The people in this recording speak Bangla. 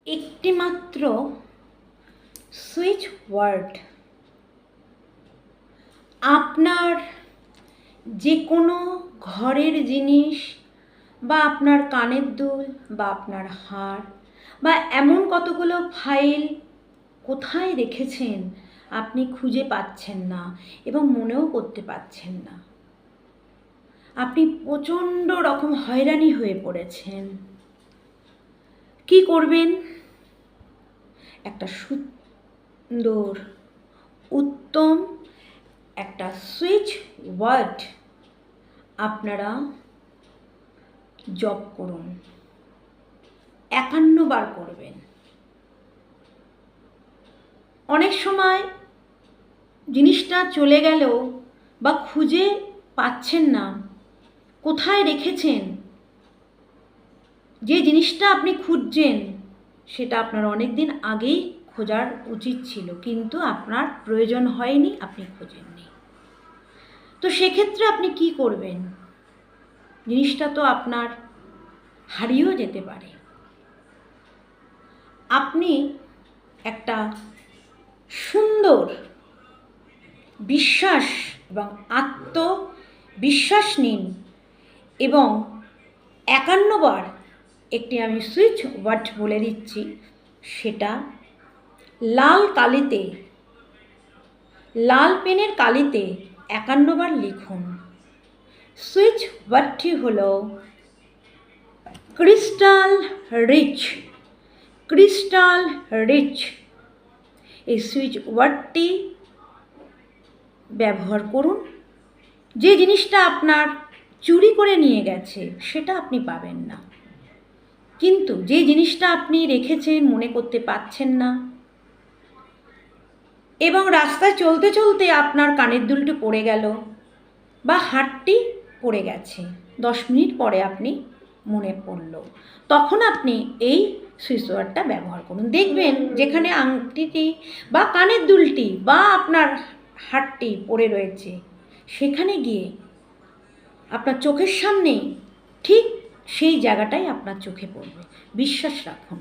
একটিমাত্র সুইচ ওয়ার্ড আপনার যে কোনো ঘরের জিনিস বা আপনার কানের দুল বা আপনার হার বা এমন কতগুলো ফাইল কোথায় রেখেছেন আপনি খুঁজে পাচ্ছেন না এবং মনেও করতে পারছেন না। আপনি প্রচণ্ড রকম হয়রানি হয়ে পড়েছেন। কি করবেন? একটা সুন্দর উত্তম একটা সুইচ ওয়ার্ড আপনারা জপ করুন, 51 বার করবেন। অনেক সময় জিনিসটা চলে গেলেও বা খুঁজে পাচ্ছেন না, কোথায় রেখেছেন, যে জিনিসটা আপনি খুঁজছেন সেটা আপনার অনেক দিন আগেই খোঁজার উচিত ছিল, কিন্তু আপনার প্রয়োজন হয়নি, আপনি খোঁজেননি। তো সেক্ষেত্রে আপনি কি করবেন? জিনিসটা তো আপনার হারিয়েও যেতে পারে। আপনি একটা সুন্দর বিশ্বাস এবং আত্মবিশ্বাস নিন এবং 51 বার একটি আমি সুইচ ওয়ার্ড বলে দিচ্ছি, সেটা লাল কালিতে, লাল পেনের কালিতে 51 বার লিখুন। সুইচ ওয়ার্ডটি হলো ক্রিস্টাল রিচ। ক্রিস্টাল রিচ এই সুইচ ওয়ার্ডটি ব্যবহার করুন। যে জিনিসটা আপনার চুরি করে নিয়ে গেছে সেটা আপনি পাবেন না, কিন্তু যে জিনিসটা আপনি রেখেছেন মনে করতে পারছেন না এবং রাস্তায় চলতে চলতে আপনার কানের দুলটি পড়ে গেল বা হারটি পড়ে গেছে, 10 মিনিট পরে আপনি মনে পড়ল, তখন আপনি এই সুইচ ওয়ার্ডটা ব্যবহার করুন। দেখবেন যেখানে আংটিটি বা কানের দুলটি বা আপনার হারটি পড়ে রয়েছে সেখানে গিয়ে আপনার চোখের সামনেই ঠিক সেই জায়গাটাই আপনার চোখে পড়বে। বিশ্বাস রাখুন।